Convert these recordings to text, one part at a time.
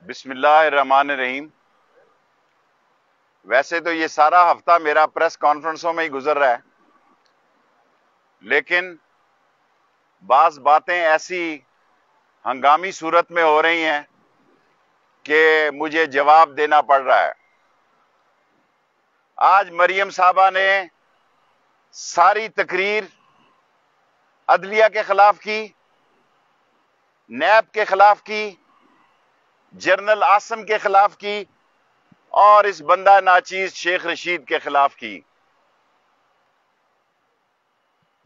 بسم اللہ الرحمن الرحیم۔ ویسے تو یہ سارا ہفتہ میرا پریس کانفرنسوں میں ہی گزر رہا ہے، لیکن بعض باتیں ایسی ہنگامی صورت میں ہو رہی ہیں کہ مجھے جواب دینا پڑ رہا ہے۔ آج مریم صاحبہ نے ساری تقریر عدلیہ کے خلاف کی، نیب کے خلاف کی، جنرل عاصم کے خلاف کی اور اس بندہ ناچیز شیخ رشید کے خلاف کی۔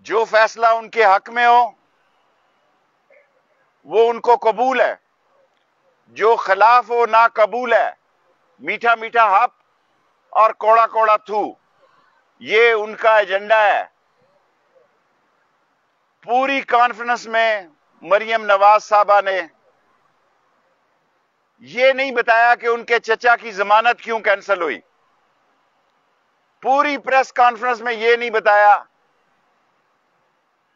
جو فیصلہ ان کے حق میں ہو وہ ان کو قبول ہے، جو خلاف ہو ناقبول ہے۔ میٹھا میٹھا ہپ اور کوڑا کوڑا تھو، یہ ان کا ایجنڈا ہے۔ پوری کانفرنس میں مریم نواز صاحبہ نے یہ نہیں بتایا کہ ان کے چچا کی ضمانت کیوں کینسل ہوئی۔ پوری پریس کانفرنس میں یہ نہیں بتایا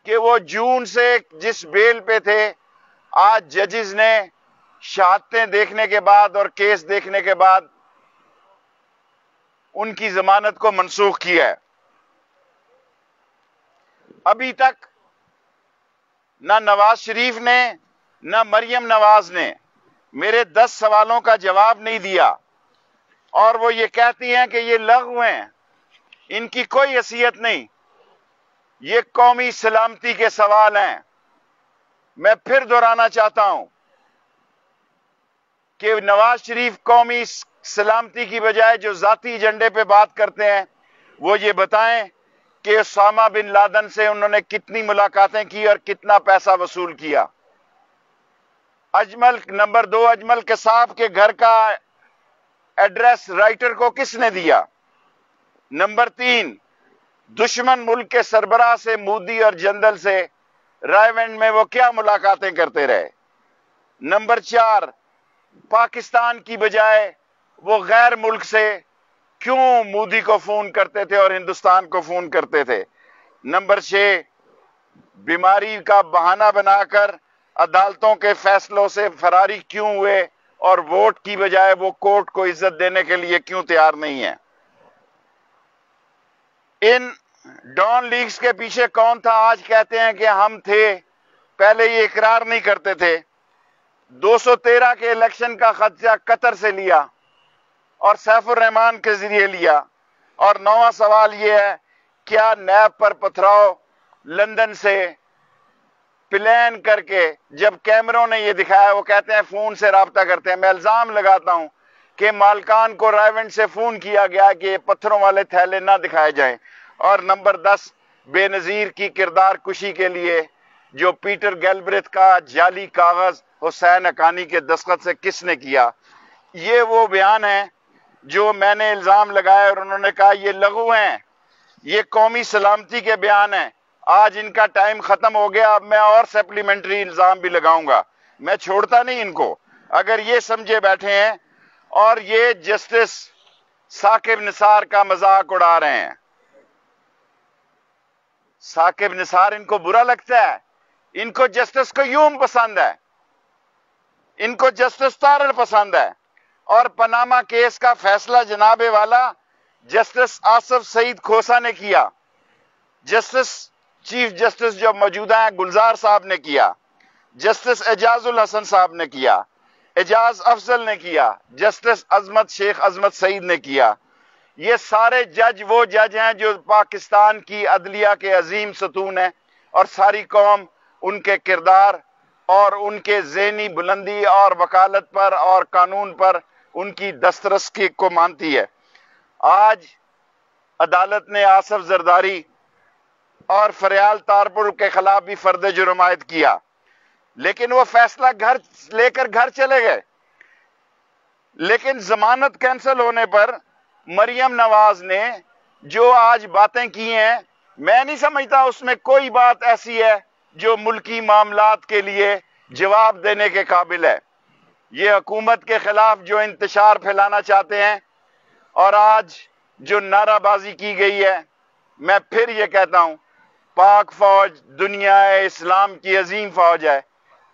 کہ وہ جون سے جس بیل پہ تھے، آج ججز نے شہادتیں دیکھنے کے بعد اور کیس دیکھنے کے بعد ان کی ضمانت کو منسوخ کیا ہے۔ ابھی تک نہ نواز شریف نے نہ مریم نواز نے میرے 10 سوالوں کا جواب نہیں دیا، اور وہ یہ کہتی ہیں کہ یہ لغو ہیں، ان کی کوئی حیثیت نہیں، یہ قومی سلامتی کے سوال ہیں۔ میں پھر دہرانا چاہتا ہوں کہ نواز شریف قومی سلامتی کی بجائے جو ذاتی ایجنڈے پہ بات کرتے ہیں، وہ یہ بتائیں کہ اسامہ بن لادن سے انہوں نے کتنی ملاقاتیں کی اور کتنا پیسہ وصول کیا۔ نمبر 2، اجمل قصاب کے گھر کا ایڈریس رائٹر کو کس نے دیا؟ نمبر 3، دشمن ملک کے سربراہ سے، مودی اور جندل سے رائے ونڈ میں وہ کیا ملاقاتیں کرتے رہے؟ نمبر 4، پاکستان کی بجائے وہ غیر ملک سے کیوں مودی کو فون کرتے تھے اور ہندوستان کو فون کرتے تھے؟ نمبر 6، بیماری کا بہانہ بنا کر عدالتوں کے فیصلوں سے فراری کیوں ہوئے اور ووٹ کی بجائے وہ کورٹ کو عزت دینے کے لیے کیوں تیار نہیں ہیں؟ ان ڈان لیگز کے پیچھے کون تھا؟ آج کہتے ہیں کہ ہم تھے، پہلے یہ اقرار نہیں کرتے تھے۔ 213 کے الیکشن کا خدشہ قطر سے لیا اور سیف الرحمان کے ذریعے لیا۔ اور 9واں سوال یہ ہے، کیا نیب پر پتھراؤ لندن سے پلان کر کے، جب کیمروں نے یہ دکھایا، وہ کہتے ہیں فون سے رابطہ کرتے ہیں۔ میں الزام لگاتا ہوں کہ مالکان کو رائے ونڈ سے فون کیا گیا کہ یہ پتھروں والے تھیلے نہ دکھائے جائیں۔ اور نمبر 10، بے نظیر کی کردار کشی کے لیے جو پیٹر گیلبرتھ کا جعلی کاغذ حسین حقانی کے دستخط سے کس نے کیا؟ یہ وہ بیان ہیں جو میں نے الزام لگایا اور انہوں نے کہا یہ لغو ہیں، یہ قومی سلامتی کے بیان ہیں۔ آج ان کا ٹائم ختم ہو گیا، اب میں اور سپلیمنٹری الزام بھی لگاؤں گا، میں چھوڑتا نہیں ان کو اگر یہ سمجھے بیٹھے ہیں اور یہ جسٹس ثاقب نثار کا مذاق اڑا رہے ہیں۔ ثاقب نثار ان کو برا لگتا ہے، ان کو جسٹس قیوم پسند ہے، ان کو جسٹس تارڑ پسند ہے۔ اور پاناما کیس کا فیصلہ جناب والا جسٹس آصف سعید کھوسا نے کیا، جسٹس چیف جسٹس جو موجودہ ہیں گلزار صاحب نے کیا، جسٹس اعجاز الحسن صاحب نے کیا، اعجاز افضل نے کیا، جسٹس شیخ عظمت سعید نے کیا۔ یہ سارے جج وہ جج ہیں جو پاکستان کی عدلیہ کے عظیم ستون ہیں، اور ساری قوم ان کے کردار اور ان کے ذہنی بلندی اور وکالت پر اور قانون پر ان کی دسترس کو مانتی ہے۔ آج عدالت نے آصف زرداری اور فریال تارپور کے خلاف بھی فرد جرم عائد کیا، لیکن وہ فیصلہ گھر لے کر گھر چلے گئے۔ لیکن ضمانت کینسل ہونے پر مریم نواز نے جو آج باتیں کی ہیں، میں نہیں سمجھتا اس میں کوئی بات ایسی ہے جو ملکی معاملات کے لیے جواب دینے کے قابل ہے۔ یہ حکومت کے خلاف جو انتشار پھیلانا چاہتے ہیں، اور آج جو نعرہ بازی کی گئی ہے، میں پھر یہ کہتا ہوں، پاک فوج دنیا اسلام کی عظیم فوج ہے۔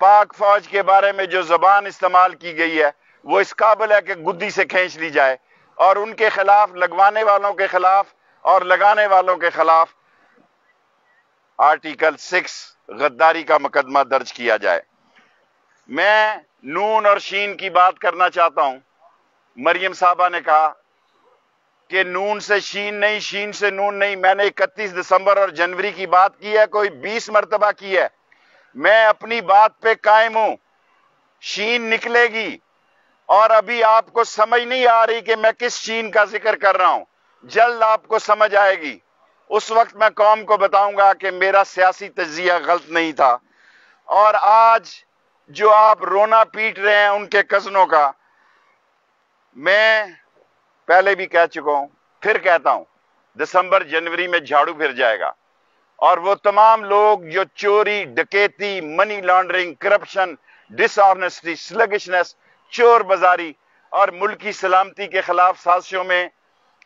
پاک فوج کے بارے میں جو زبان استعمال کی گئی ہے وہ اس قابل ہے کہ گدی سے کھینچ لی جائے اور ان کے خلاف، لگوانے والوں کے خلاف اور لگانے والوں کے خلاف آرٹیکل 6 غداری کا مقدمہ درج کیا جائے۔ میں نون اور شین کی بات کرنا چاہتا ہوں۔ مریم صاحبہ نے کہا کہ نون سے شین نہیں، شین سے نون نہیں۔ میں نے 31 دسمبر اور جنوری کی بات کی ہے، کوئی 20 مرتبہ کی ہے۔ میں اپنی بات پہ قائم ہوں، شین نکلے گی، اور ابھی آپ کو سمجھ نہیں آ رہی کہ میں کس شین کا ذکر کر رہا ہوں، جلد آپ کو سمجھ آئے گی۔ اس وقت میں قوم کو بتاؤں گا کہ میرا سیاسی تجزیہ غلط نہیں تھا۔ اور آج جو آپ رونا پیٹ رہے ہیں ان کے کزنوں کا، میں پہلے بھی کہہ چکا ہوں، پھر کہتا ہوں، دسمبر جنوری میں جھاڑو پھر جائے گا، اور وہ تمام لوگ جو چوری، ڈکیتی، منی لانڈرنگ، کرپشن، ڈس آنیسٹی، سلگشنس، چور بازاری اور ملکی سلامتی کے خلاف سازشوں میں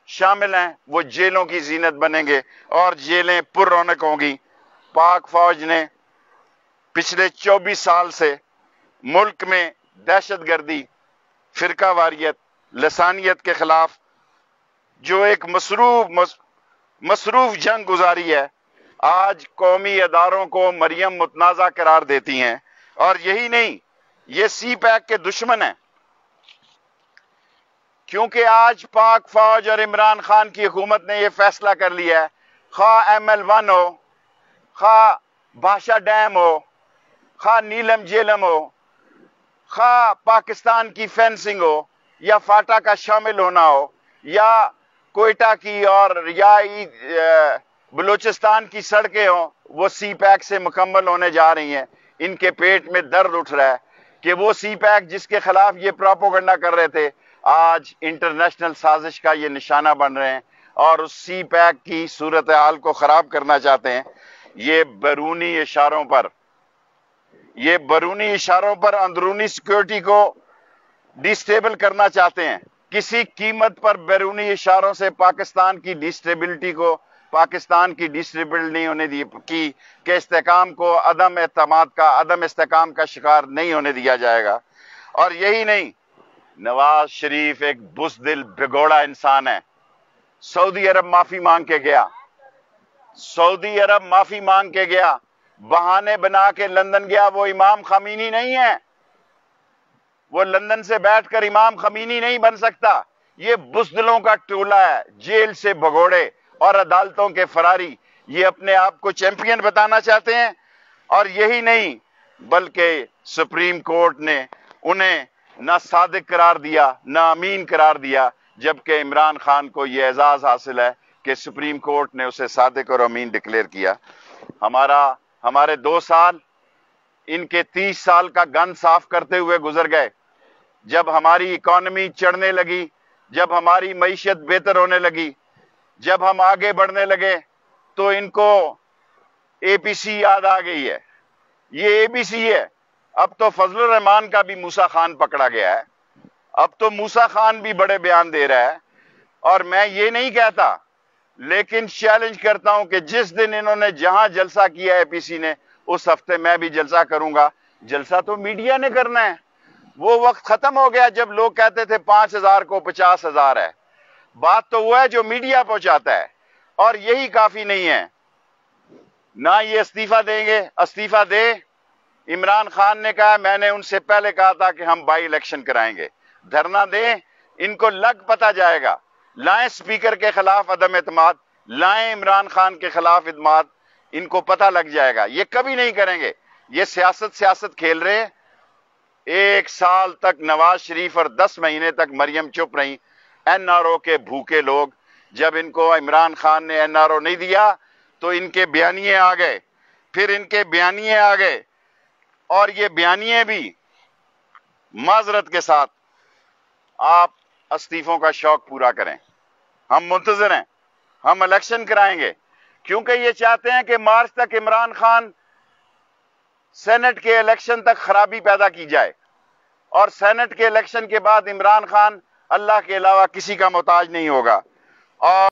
شامل ہیں، وہ جیلوں کی زینت بنیں گے اور جیلیں پر رونق ہوں گی۔ پاک فوج نے پچھلے 24 سال سے ملک میں دہشت گردی، فرقہ واریت، لسانیت کے خلاف جو ایک مصروف جنگ گزاری ہے، آج قومی اداروں کو مریم متنازع قرار دیتی ہیں۔ اور یہی نہیں، یہ سی پیک کے دشمن ہیں، کیونکہ آج پاک فوج اور عمران خان کی حکومت نے یہ فیصلہ کر لیا ہے، خواہ ML1 ہو، خواہ بھاشا ڈیم ہو، خواہ نیلم جیلم ہو، خواہ پاکستان کی فینسنگ ہو، یا فاٹا کا شامل ہونا ہو، یا کوئٹہ کی اور یا بلوچستان کی سڑکیں ہوں، وہ سی پیک سے مکمل ہونے جا رہی ہیں۔ ان کے پیٹ میں درد اٹھ رہا ہے کہ وہ سی پیک جس کے خلاف یہ پروپیگنڈا کر رہے تھے، آج انٹرنیشنل سازش کا یہ نشانہ بن رہے ہیں اور اس سی پیک کی صورتحال کو خراب کرنا چاہتے ہیں۔ یہ بیرونی اشاروں پر اندرونی سیکیورٹی کو ڈی سٹیبل کرنا چاہتے ہیں۔ کسی قیمت پر بیرونی اشاروں سے پاکستان کی ڈی سٹیبلٹی کو، پاکستان کی ڈی سٹیبل نہیں ہونے دی کہ استحکام کو عدم استحکام کا شکار نہیں ہونے دیا جائے گا۔ اور یہی نہیں، نواز شریف ایک بزدل بھگوڑا انسان ہے۔ سعودی عرب معافی مانگ کے گیا، بہانے بنا کے لندن گیا۔ وہ امام خمینی نہیں ہے، وہ لندن سے بیٹھ کر امام خمینی نہیں بن سکتا۔ یہ بزدلوں کا ٹولہ ہے، جیل سے بھگوڑے اور عدالتوں کے فراری۔ یہ اپنے آپ کو چیمپئن بتانا چاہتے ہیں، اور یہی نہیں بلکہ سپریم کورٹ نے انہیں نہ صادق قرار دیا نہ امین قرار دیا، جبکہ عمران خان کو یہ اعزاز حاصل ہے کہ سپریم کورٹ نے اسے صادق اور امین ڈکلیئر کیا۔ ہمارے 2 سال ان کے 30 سال کا گند صاف کرتے ہوئے گزر گئے۔ جب ہماری اکانومی چڑھنے لگی، جب ہماری معیشت بہتر ہونے لگی، جب ہم آگے بڑھنے لگے، تو ان کو APC یاد آ گئی ہے۔ یہ ABC ہے۔ اب تو فضل الرحمان کا بھی موسیٰ خان پکڑا گیا ہے، اب تو موسیٰ خان بھی بڑے بیان دے رہا ہے۔ اور میں یہ نہیں کہتا، لیکن چیلنج کرتا ہوں کہ جس دن انہوں نے جہاں جلسہ کیا APC نے، اس ہفتے میں بھی جلسہ کروں گا۔ جلسہ تو میڈیا نے کرنا ہے۔ وہ وقت ختم ہو گیا جب لوگ کہتے تھے 5,000 کو 50,000 ہے۔ بات تو وہ ہے جو میڈیا پہنچاتا ہے، اور یہی کافی نہیں ہے۔ نہ یہ استعفیٰ دیں گے، استعفیٰ دے۔ عمران خان نے کہا، میں نے ان سے پہلے کہا تھا کہ ہم بائی الیکشن کرائیں گے۔ دھرنا دیں، ان کو لگ پتہ جائے گا۔ لائیں سپیکر کے خلاف عدم اعتماد، لائیں عمران خان کے خلاف اعتماد، ان کو پتہ لگ جائے گا۔ یہ کبھی نہیں کریں گے۔ یہ سیاست کھیل رہے ہیں۔ 1 سال تک نواز شریف اور 10 مہینے تک مریم چپ رہی۔ NRO کے بھوکے لوگ، جب ان کو عمران خان نے NRO نہیں دیا تو ان کے بیانیے آ گئے، پھر ان کے بیانیے آ گئے، اور یہ بیانیے بھی معذرت کے ساتھ آپ استعفوں کا شوق پورا کریں۔ ہم منتظر ہیں، ہم الیکشن کرائیں گے، کیونکہ یہ چاہتے ہیں کہ مارچ تک عمران خان سینٹ کے الیکشن تک خرابی پیدا کی جائے، اور سینٹ کے الیکشن کے بعد عمران خان اللہ کے علاوہ کسی کا محتاج نہیں ہوگا۔ اور